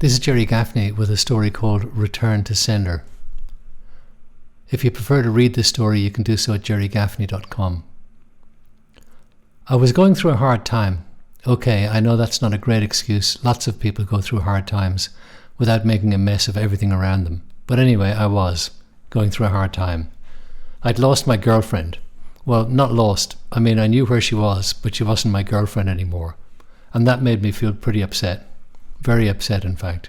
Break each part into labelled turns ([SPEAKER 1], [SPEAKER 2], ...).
[SPEAKER 1] This is Jerry Gaffney with a story called Return to Sender. If you prefer to read this story, you can do so at jerrygaffney.com. I was going through a hard time. Okay, I know that's not a great excuse. Lots of people go through hard times without making a mess of everything around them. But anyway, I was going through a hard time. I'd lost my girlfriend. Well, not lost. I mean, I knew where she was, but she wasn't my girlfriend anymore. And that made me feel pretty upset. Very upset, in fact.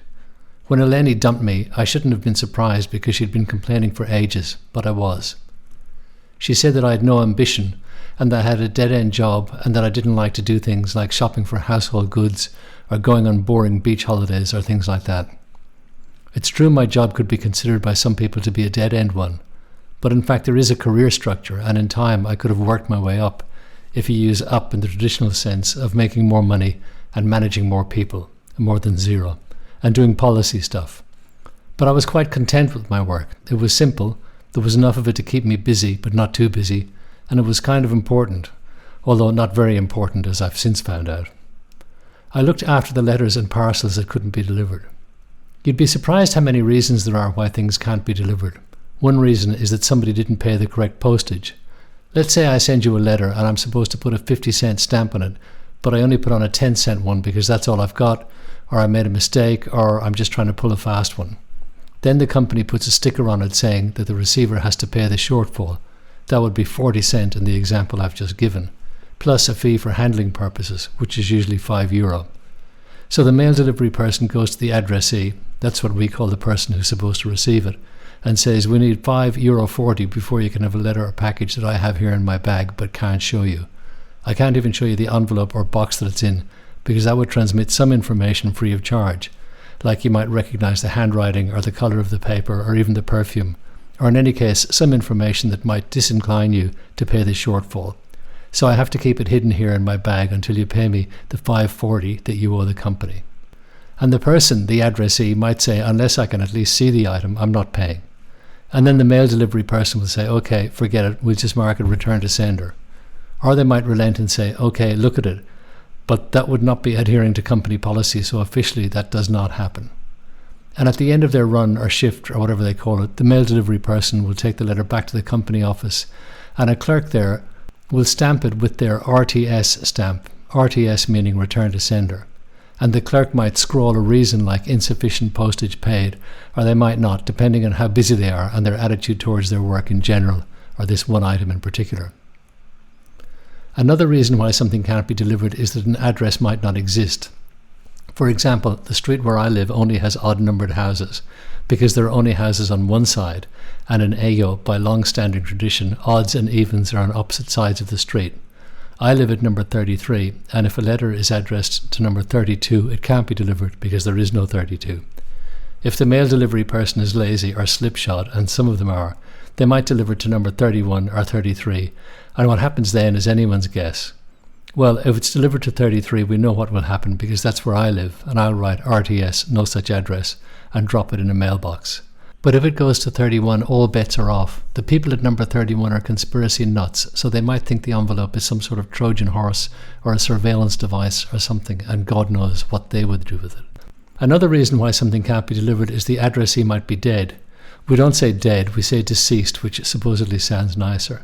[SPEAKER 1] When Eleni dumped me, I shouldn't have been surprised because she'd been complaining for ages, but I was. She said that I had no ambition and that I had a dead-end job and that I didn't like to do things like shopping for household goods or going on boring beach holidays or things like that. It's true my job could be considered by some people to be a dead-end one, but in fact there is a career structure, and in time I could have worked my way up, if you use up in the traditional sense of making more money and managing more people, more than zero, and doing policy stuff. But I was quite content with my work. It was simple, there was enough of it to keep me busy, but not too busy, and it was kind of important, although not very important as I've since found out. I looked after the letters and parcels that couldn't be delivered. You'd be surprised how many reasons there are why things can't be delivered. One reason is that somebody didn't pay the correct postage. Let's say I send you a letter and I'm supposed to put a 50-cent stamp on it, but I only put on a 10-cent one because that's all I've got, or I made a mistake, or I'm just trying to pull a fast one. Then the company puts a sticker on it saying that the receiver has to pay the shortfall. That would be 40 cents in the example I've just given, plus a fee for handling purposes, which is usually €5. So the mail delivery person goes to the addressee, that's what we call the person who's supposed to receive it, and says, we need €5.40 before you can have a letter or package that I have here in my bag but can't show you. I can't even show you the envelope or box that it's in, because that would transmit some information free of charge, like you might recognize the handwriting or the color of the paper or even the perfume, or in any case some information that might disincline you to pay the shortfall. So I have to keep it hidden here in my bag until you pay me the $5.40 that you owe the company. And the person, the addressee, might say, unless I can at least see the item, I'm not paying. And then the mail delivery person will say, okay, forget it, we'll just mark it return to sender. Or they might relent and say, okay, look at it, but that would not be adhering to company policy, so officially that does not happen. And at the end of their run or shift or whatever they call it, the mail delivery person will take the letter back to the company office, and a clerk there will stamp it with their RTS stamp, RTS meaning return to sender. And the clerk might scrawl a reason like insufficient postage paid, or they might not, depending on how busy they are and their attitude towards their work in general, or this one item in particular. Another reason why something can't be delivered is that an address might not exist. For example, the street where I live only has odd-numbered houses, because there are only houses on one side, and in Ayo, by long-standing tradition, odds and evens are on opposite sides of the street. I live at number 33, and if a letter is addressed to number 32, it can't be delivered because there is no 32. If the mail delivery person is lazy or slipshod, and some of them are, they might deliver to number 31 or 33, and what happens then is anyone's guess. Well, if it's delivered to 33, we know what will happen because that's where I live, and I'll write RTS, no such address, and drop it in a mailbox. But if it goes to 31, all bets are off. The people at number 31 are conspiracy nuts, so they might think the envelope is some sort of Trojan horse or a surveillance device or something, and God knows what they would do with it. Another reason why something can't be delivered is the addressee might be dead. We don't say dead, we say deceased, which supposedly sounds nicer.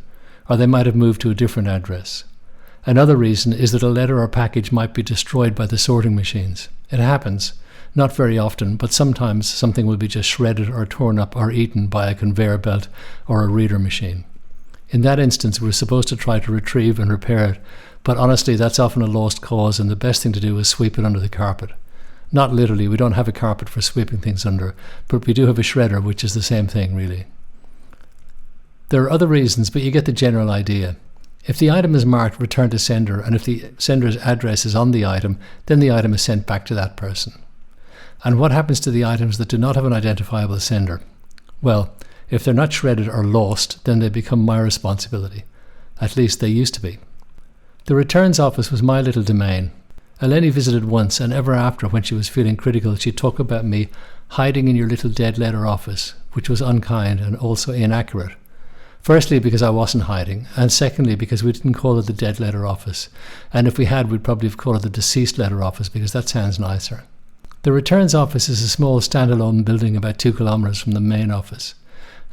[SPEAKER 1] Or they might have moved to a different address. Another reason is that a letter or package might be destroyed by the sorting machines. It happens. Not very often, but sometimes something will be just shredded or torn up or eaten by a conveyor belt or a reader machine. In that instance, we're supposed to try to retrieve and repair it, but honestly that's often a lost cause, and the best thing to do is sweep it under the carpet. Not literally, we don't have a carpet for sweeping things under, but we do have a shredder, which is the same thing really. There are other reasons, but you get the general idea. If the item is marked return to sender, and if the sender's address is on the item, then the item is sent back to that person. And what happens to the items that do not have an identifiable sender? Well, if they're not shredded or lost, then they become my responsibility. At least they used to be. The returns office was my little domain. Eleni visited once, and ever after, when she was feeling critical, she'd talk about me hiding in your little dead letter office, which was unkind and also inaccurate. Firstly, because I wasn't hiding, and secondly, because we didn't call it the dead letter office. And if we had, we'd probably have called it the deceased letter office, because that sounds nicer. The returns office is a small standalone building about 2 kilometres from the main office.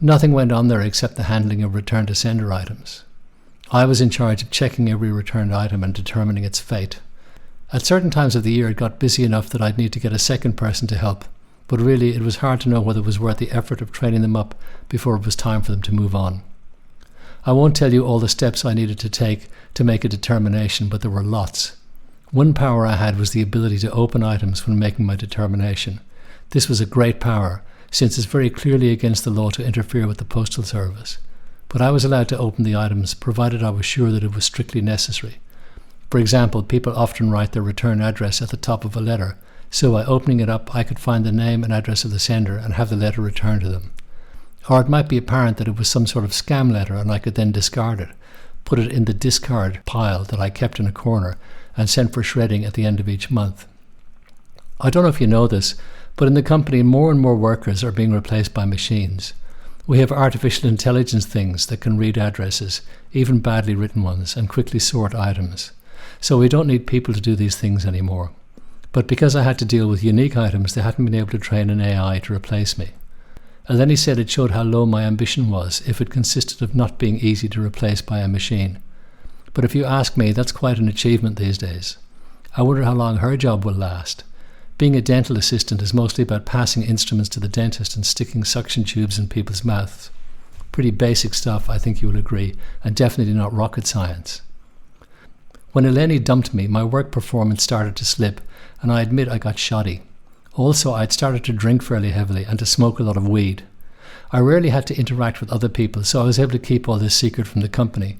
[SPEAKER 1] Nothing went on there except the handling of return to sender items. I was in charge of checking every returned item and determining its fate. At certain times of the year it got busy enough that I'd need to get a second person to help, but really it was hard to know whether it was worth the effort of training them up before it was time for them to move on. I won't tell you all the steps I needed to take to make a determination, but there were lots. One power I had was the ability to open items when making my determination. This was a great power, since it's very clearly against the law to interfere with the postal service. But I was allowed to open the items, provided I was sure that it was strictly necessary. For example, people often write their return address at the top of a letter, so by opening it up I could find the name and address of the sender and have the letter returned to them. Or it might be apparent that it was some sort of scam letter and I could then discard it, put it in the discard pile that I kept in a corner, and sent for shredding at the end of each month. I don't know if you know this, but in the company more and more workers are being replaced by machines. We have artificial intelligence things that can read addresses, even badly written ones, and quickly sort items. So we don't need people to do these things anymore. But because I had to deal with unique items, they hadn't been able to train an AI to replace me. And then he said it showed how low my ambition was if it consisted of not being easy to replace by a machine. But if you ask me, that's quite an achievement these days. I wonder how long her job will last. Being a dental assistant is mostly about passing instruments to the dentist and sticking suction tubes in people's mouths. Pretty basic stuff, I think you will agree, and definitely not rocket science. When Eleni dumped me, my work performance started to slip, and I admit I got shoddy. Also, I'd started to drink fairly heavily and to smoke a lot of weed. I rarely had to interact with other people, so I was able to keep all this secret from the company.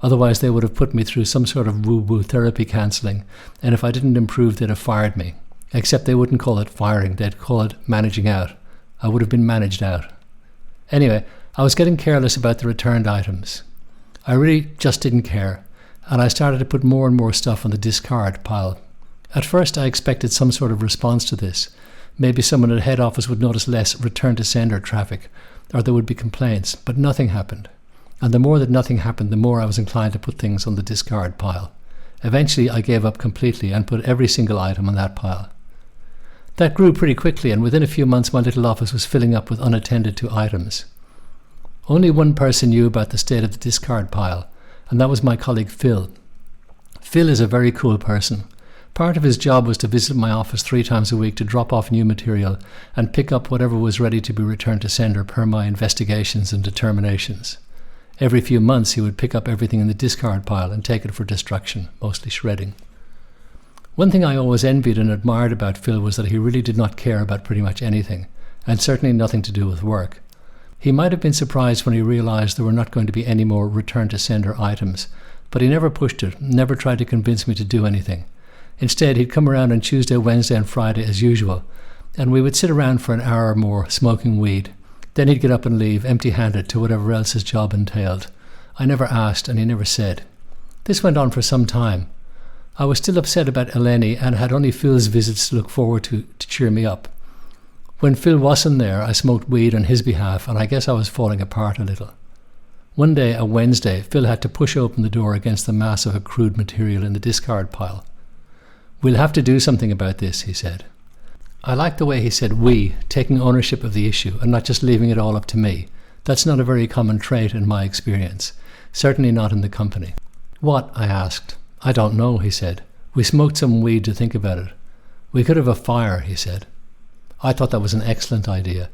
[SPEAKER 1] Otherwise, they would have put me through some sort of woo-woo therapy counselling, and if I didn't improve, they'd have fired me. Except they wouldn't call it firing, they'd call it managing out. I would have been managed out. Anyway, I was getting careless about the returned items. I really just didn't care, and I started to put more and more stuff on the discard pile. At first I expected some sort of response to this. Maybe someone at head office would notice less return to sender traffic, or there would be complaints, but nothing happened. And the more that nothing happened, the more I was inclined to put things on the discard pile. Eventually I gave up completely and put every single item on that pile. That grew pretty quickly, and within a few months my little office was filling up with unattended to items. Only one person knew about the state of the discard pile, and that was my colleague Phil. Phil is a very cool person. Part of his job was to visit my office 3 times a week to drop off new material and pick up whatever was ready to be returned to sender per my investigations and determinations. Every few months he would pick up everything in the discard pile and take it for destruction, mostly shredding. One thing I always envied and admired about Phil was that he really did not care about pretty much anything, and certainly nothing to do with work. He might have been surprised when he realised there were not going to be any more return to sender items, but he never pushed it, never tried to convince me to do anything. Instead, he'd come around on Tuesday, Wednesday and Friday as usual, and we would sit around for an hour or more smoking weed. Then he'd get up and leave, empty-handed, to whatever else his job entailed. I never asked, and he never said. This went on for some time. I was still upset about Eleni and had only Phil's visits to look forward to cheer me up. When Phil wasn't there, I smoked weed on his behalf, and I guess I was falling apart a little. One day, a Wednesday, Phil had to push open the door against the mass of accrued material in the discard pile. "We'll have to do something about this," he said. I liked the way he said "we," taking ownership of the issue and not just leaving it all up to me. That's not a very common trait in my experience, certainly not in the company. "What?" I asked. "I don't know," he said. "We smoked some weed to think about it. We could have a fire," he said. I thought that was an excellent idea.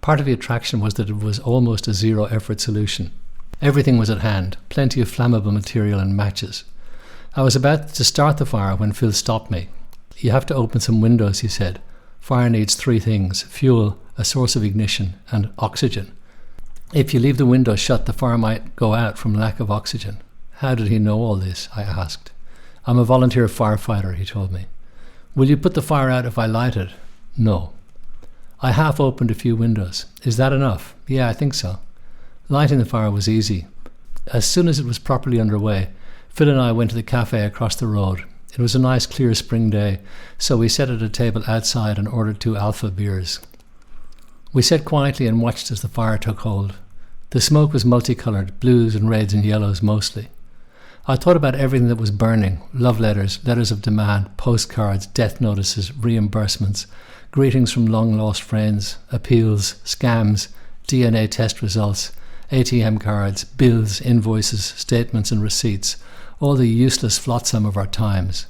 [SPEAKER 1] Part of the attraction was that it was almost a zero-effort solution. Everything was at hand, plenty of flammable material and matches. I was about to start the fire when Phil stopped me. "You have to open some windows," he said. "Fire needs 3 things: fuel, a source of ignition, and oxygen. If you leave the windows shut, the fire might go out from lack of oxygen." How did he know all this? I asked. "I'm a volunteer firefighter," he told me. "Will you put the fire out if I light it?" "No." I half opened a few windows. "Is that enough?" "Yeah, I think so." Lighting the fire was easy. As soon as it was properly underway, Phil and I went to the cafe across the road. It was a nice clear spring day, so we sat at a table outside and ordered 2 Alpha beers. We sat quietly and watched as the fire took hold. The smoke was multicoloured, blues and reds and yellows mostly. I thought about everything that was burning: love letters, letters of demand, postcards, death notices, reimbursements, greetings from long-lost friends, appeals, scams, DNA test results, ATM cards, bills, invoices, statements and receipts, all the useless flotsam of our times.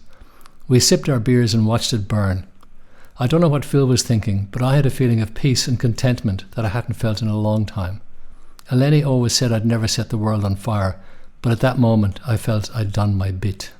[SPEAKER 1] We sipped our beers and watched it burn. I don't know what Phil was thinking, but I had a feeling of peace and contentment that I hadn't felt in a long time. Eleni always said I'd never set the world on fire, but at that moment I felt I'd done my bit.